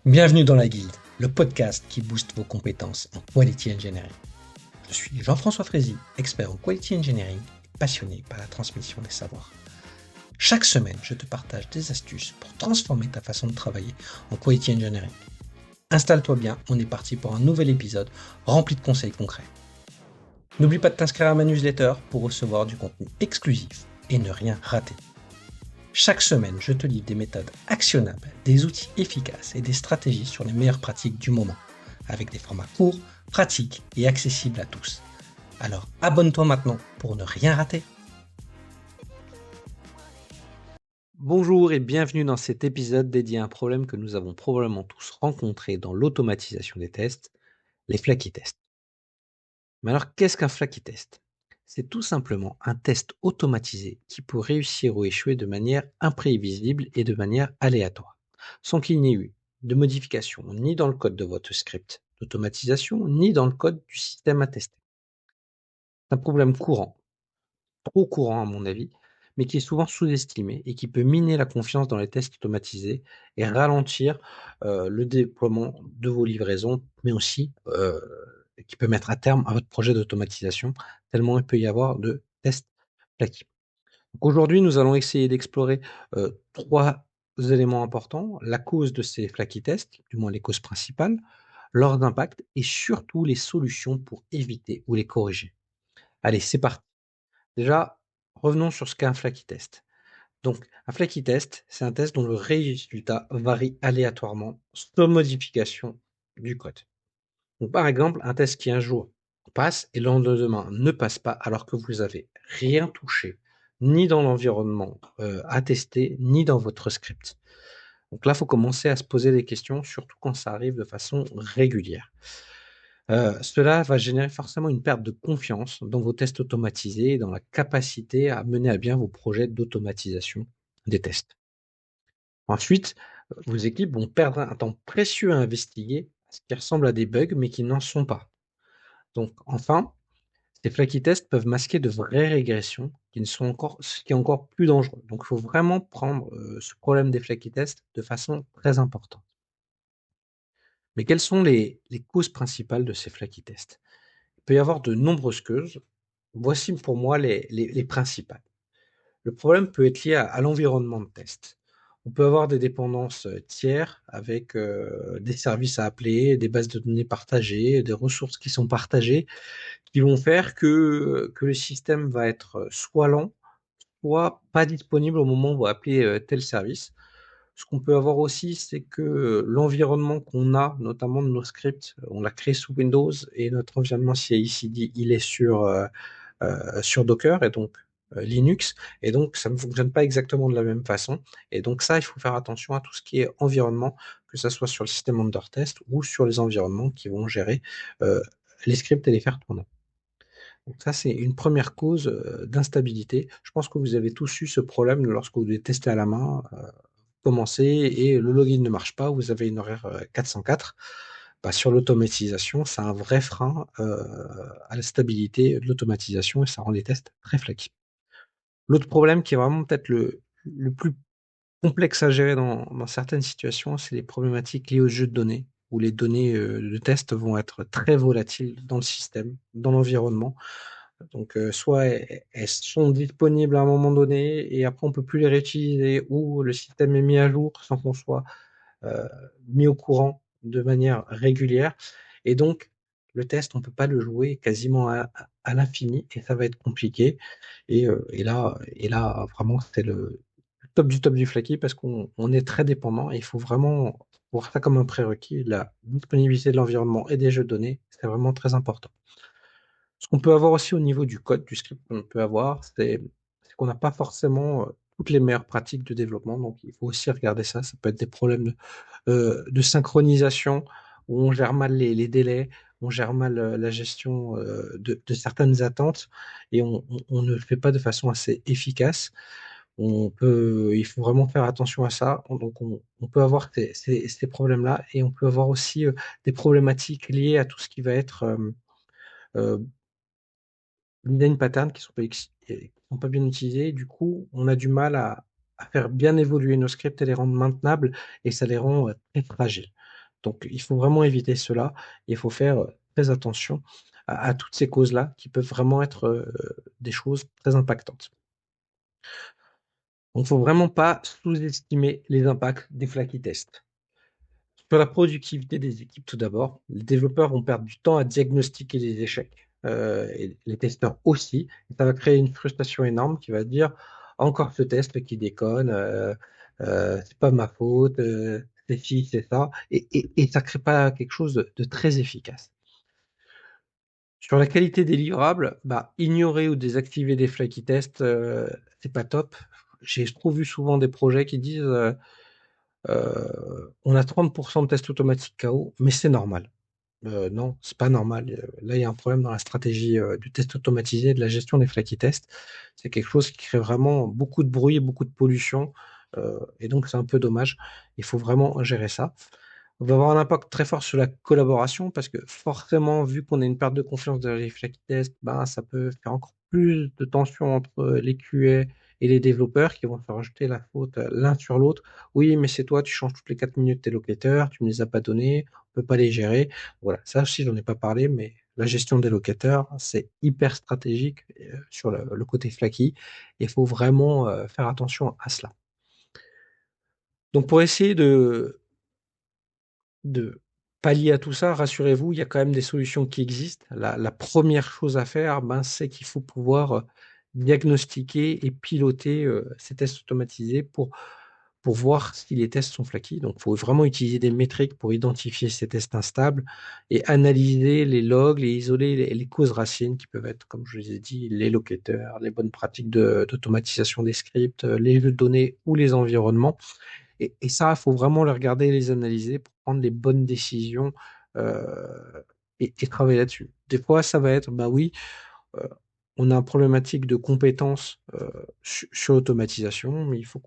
Bienvenue dans la Guilde, le podcast qui booste vos compétences en Quality Engineering. Je suis Jean-François Frézy, expert en Quality Engineering et passionné par la transmission des savoirs. Chaque semaine, je te partage des astuces pour transformer ta façon de travailler en Quality Engineering. Installe-toi bien, on est parti pour un nouvel épisode rempli de conseils concrets. N'oublie pas de t'inscrire à ma newsletter pour recevoir du contenu exclusif et ne rien rater. Chaque semaine, je te livre des méthodes actionnables, des outils efficaces et des stratégies sur les meilleures pratiques du moment, avec des formats courts, pratiques et accessibles à tous. Alors abonne-toi maintenant pour ne rien rater. Bonjour et bienvenue dans cet épisode dédié à un problème que nous avons probablement tous rencontré dans l'automatisation des tests, les flaky tests. Mais alors qu'est-ce qu'un flaky test ? C'est tout simplement un test automatisé qui peut réussir ou échouer de manière imprévisible et de manière aléatoire, sans qu'il n'y ait eu de modification ni dans le code de votre script d'automatisation, ni dans le code du système à tester. C'est un problème courant, trop courant à mon avis, mais qui est souvent sous-estimé et qui peut miner la confiance dans les tests automatisés et ralentir le déploiement de vos livraisons, mais aussi qui peut mettre à terme à votre projet d'automatisation, tellement il peut y avoir de tests flaky. Donc aujourd'hui, nous allons essayer d'explorer 3 éléments importants: la cause de ces flaky tests, du moins les causes principales, leurs impacts et surtout les solutions pour éviter ou les corriger. Allez, c'est parti. Déjà, revenons sur ce qu'est un flaky test. Donc, un flaky test, c'est un test dont le résultat varie aléatoirement sans modification du code. Donc, par exemple, un test qui un jour passe et le lendemain ne passe pas alors que vous avez rien touché, ni dans l'environnement à tester, ni dans votre script. Donc là, il faut commencer à se poser des questions, surtout quand ça arrive de façon régulière. Cela va générer forcément une perte de confiance dans vos tests automatisés et dans la capacité à mener à bien vos projets d'automatisation des tests. Ensuite, vos équipes vont perdre un temps précieux à investiguer ce qui ressemble à des bugs, mais qui n'en sont pas. Donc enfin, ces flaky tests peuvent masquer de vraies régressions qui ne sont encore ce qui est encore plus dangereux. Donc il faut vraiment prendre, ce problème des flaky tests de façon très importante. Mais quelles sont les causes principales de ces flaky tests? Il peut y avoir de nombreuses causes. Voici pour moi les principales. Le problème peut être lié à l'environnement de test. On peut avoir des dépendances tiers avec des services à appeler, des bases de données partagées, des ressources qui sont partagées, qui vont faire que le système va être soit lent, soit pas disponible au moment où on va appeler tel service. Ce qu'on peut avoir aussi, c'est que l'environnement qu'on a, notamment de nos scripts, on l'a créé sous Windows et notre environnement CI/CD, il est sur Docker et donc Linux, et donc ça ne fonctionne pas exactement de la même façon. Et donc ça, il faut faire attention à tout ce qui est environnement, que ça soit sur le système under test ou sur les environnements qui vont gérer les scripts et les faire tourner. Donc ça, c'est une première cause d'instabilité. Je pense que vous avez tous eu ce problème lorsque vous devez tester à la main, commencer et le login ne marche pas, vous avez une erreur 404. Bah, sur l'automatisation, c'est un vrai frein à la stabilité de l'automatisation et ça rend les tests très flaky. L'autre problème qui est vraiment peut-être le plus complexe à gérer dans certaines situations, c'est les problématiques liées aux jeux de données, où les données de test vont être très volatiles dans le système, dans l'environnement. Donc, soit elles sont disponibles à un moment donné et après on peut plus les réutiliser, ou le système est mis à jour sans qu'on soit mis au courant de manière régulière. Et donc, le test, on peut pas le jouer quasiment à l'infini et ça va être compliqué. Et là, vraiment, c'est le top du flaky parce qu'on est très dépendant et il faut vraiment voir ça comme un prérequis. La disponibilité de l'environnement et des jeux de données, c'est vraiment très important. Ce qu'on peut avoir aussi au niveau du code, du script qu'on peut avoir, c'est qu'on n'a pas forcément toutes les meilleures pratiques de développement. Donc, il faut aussi regarder ça. Ça peut être des problèmes de synchronisation où on gère mal les délais, on gère mal la gestion de certaines attentes et on ne le fait pas de façon assez efficace. Il faut vraiment faire attention à ça. Donc, on peut avoir ces problèmes-là et on peut avoir aussi des problématiques liées à tout ce qui va être euh, design patterns qui sont pas bien utilisés. Du coup, on a du mal à faire bien évoluer nos scripts et les rendre maintenables et ça les rend très fragiles. Donc, il faut vraiment éviter cela. Il faut faire très attention à toutes ces causes-là qui peuvent vraiment être des choses très impactantes. Donc, il ne faut vraiment pas sous-estimer les impacts des flaky tests. Sur la productivité des équipes, tout d'abord, les développeurs vont perdre du temps à diagnostiquer les échecs, et les testeurs aussi. Et ça va créer une frustration énorme qui va dire encore ce test qui déconne, c'est pas ma faute, c'est ci, c'est ça, et ça crée pas quelque chose de très efficace. Sur la qualité des livrables, bah, ignorer ou désactiver des flaky tests, c'est pas top. J'ai trop vu souvent des projets qui disent on a 30% de tests automatiques KO, mais c'est normal. Non, c'est pas normal. Là, il y a un problème dans la stratégie du test automatisé et de la gestion des flaky tests. C'est quelque chose qui crée vraiment beaucoup de bruit et beaucoup de pollution. Et donc, c'est un peu dommage. Il faut vraiment gérer ça. On va avoir un impact très fort sur la collaboration parce que forcément, vu qu'on a une perte de confiance dans les flaky tests, ben, ça peut faire encore plus de tension entre les QA et les développeurs qui vont se rajouter la faute l'un sur l'autre. Oui, mais c'est toi, tu changes toutes les 4 minutes tes locateurs, tu ne me les as pas donnés, on peut pas les gérer. Voilà, ça aussi, j'en ai pas parlé, mais la gestion des locataires, c'est hyper stratégique sur le côté flaky. Il faut vraiment faire attention à cela. Donc, pour essayer de pallier à tout ça, rassurez-vous, il y a quand même des solutions qui existent. La première chose à faire, ben, c'est qu'il faut pouvoir diagnostiquer et piloter ces tests automatisés pour voir si les tests sont flaky. Donc, il faut vraiment utiliser des métriques pour identifier ces tests instables et analyser les logs, les isoler les causes racines qui peuvent être, comme je vous ai dit, les locateurs, les bonnes pratiques d'automatisation des scripts, les jeux de données ou les environnements. Et ça, il faut vraiment les regarder et les analyser pour prendre les bonnes décisions et travailler là-dessus. Des fois, ça va être, bah oui, euh, on a une problématique de compétences sur l'automatisation, mais il faut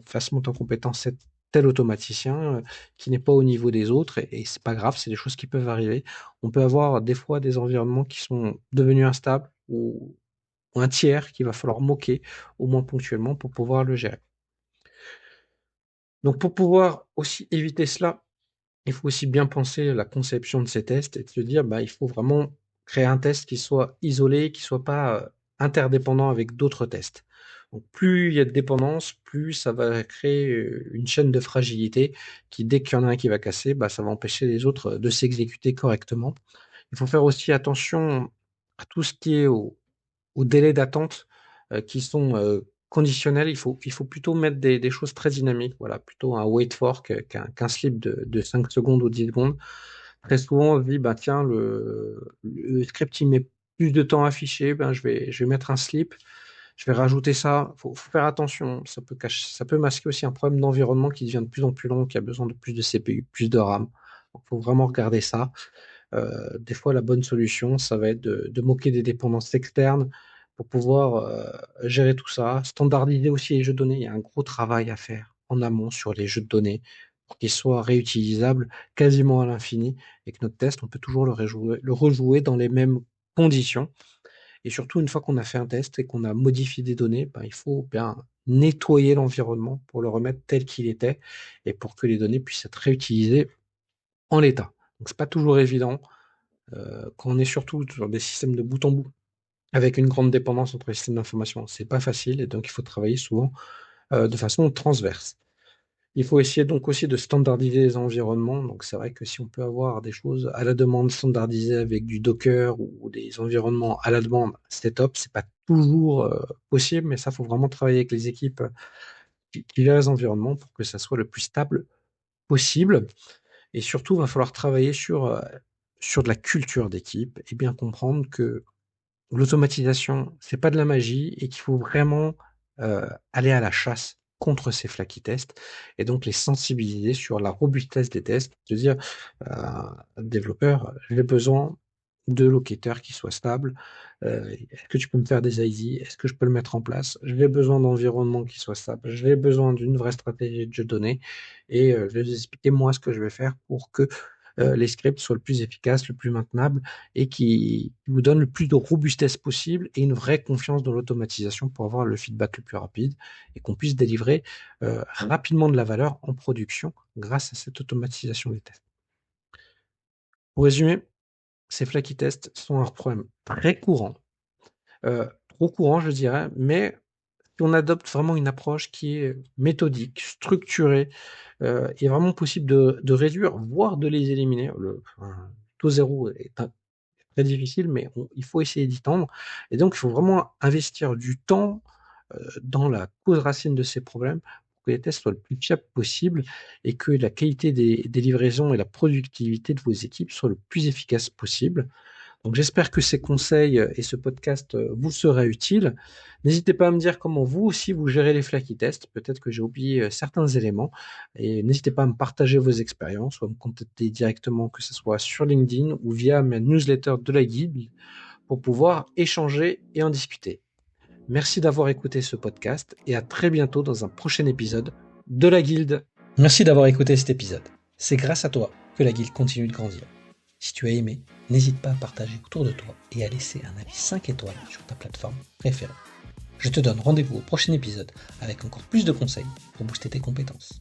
fasse monter en compétence tel automaticien qui n'est pas au niveau des autres, et c'est pas grave, c'est des choses qui peuvent arriver. On peut avoir des fois des environnements qui sont devenus instables ou un tiers qu'il va falloir moquer, au moins ponctuellement, pour pouvoir le gérer. Donc pour pouvoir aussi éviter cela, il faut aussi bien penser la conception de ces tests et de se dire, bah, il faut vraiment créer un test qui soit isolé, qui soit pas interdépendant avec d'autres tests. Donc, plus il y a de dépendance, plus ça va créer une chaîne de fragilité qui, dès qu'il y en a un qui va casser, bah, ça va empêcher les autres de s'exécuter correctement. Il faut faire aussi attention à tout ce qui est aux délais d'attente qui sont conditionnels. Il faut plutôt mettre des choses très dynamiques. Voilà, plutôt un wait for qu'un slip de 5 secondes ou 10 secondes. Très souvent, on se dit, bah, tiens, le script, il met plus de temps à afficher, ben, je vais mettre un slip. Je vais rajouter ça. Faut faire attention. Ça peut masquer aussi un problème d'environnement qui devient de plus en plus long, qui a besoin de plus de CPU, plus de RAM. Il faut vraiment regarder ça. Des fois, la bonne solution, ça va être de moquer des dépendances externes pour pouvoir gérer tout ça, standardiser aussi les jeux de données. Il y a un gros travail à faire en amont sur les jeux de données pour qu'ils soient réutilisables quasiment à l'infini et que notre test, on peut toujours le rejouer dans les mêmes conditions. Et surtout, une fois qu'on a fait un test et qu'on a modifié des données, ben, il faut bien nettoyer l'environnement pour le remettre tel qu'il était et pour que les données puissent être réutilisées en l'état. Donc, c'est pas toujours évident quand on est surtout sur des systèmes de bout en bout, avec une grande dépendance entre les systèmes d'information, c'est pas facile et donc il faut travailler souvent de façon transverse. Il faut essayer donc aussi de standardiser les environnements. Donc c'est vrai que si on peut avoir des choses à la demande standardisées avec du Docker ou des environnements à la demande, c'est top. C'est pas toujours possible, mais ça faut vraiment travailler avec les équipes qui gèrent les environnements pour que ça soit le plus stable possible. Et surtout, il va falloir travailler sur de la culture d'équipe et bien comprendre que l'automatisation, c'est pas de la magie et qu'il faut vraiment aller à la chasse contre ces flaky tests et donc les sensibiliser sur la robustesse des tests, de dire développeur, j'ai besoin de locateurs qui soient stables. Est-ce que tu peux me faire des ID? Est-ce que je peux le mettre en place? J'ai besoin d'environnement qui soit stable. J'ai besoin d'une vraie stratégie de jeu de données et je vais vous expliquer moi ce que je vais faire pour que les scripts soient le plus efficaces, le plus maintenables et qui vous donnent le plus de robustesse possible et une vraie confiance dans l'automatisation pour avoir le feedback le plus rapide et qu'on puisse délivrer rapidement de la valeur en production grâce à cette automatisation des tests. Pour résumer, ces flaky tests sont un problème très courant, trop courant je dirais, mais si on adopte vraiment une approche qui est méthodique, structurée, il est vraiment possible de réduire, voire de les éliminer. Taux zéro est très difficile, mais il faut essayer d'y tendre. Et donc, il faut vraiment investir du temps dans la cause racine de ces problèmes pour que les tests soient le plus fiables possible et que la qualité des livraisons et la productivité de vos équipes soient le plus efficace possible. Donc j'espère que ces conseils et ce podcast vous sera utile. N'hésitez pas à me dire comment vous aussi vous gérez les flaky tests. Peut-être que j'ai oublié certains éléments. Et n'hésitez pas à me partager vos expériences ou à me contacter directement, que ce soit sur LinkedIn ou via ma newsletter de la guide pour pouvoir échanger et en discuter. Merci d'avoir écouté ce podcast et à très bientôt dans un prochain épisode de la Guilde. Merci d'avoir écouté cet épisode. C'est grâce à toi que la Guilde continue de grandir. Si tu as aimé, n'hésite pas à partager autour de toi et à laisser un avis 5 étoiles sur ta plateforme préférée. Je te donne rendez-vous au prochain épisode avec encore plus de conseils pour booster tes compétences.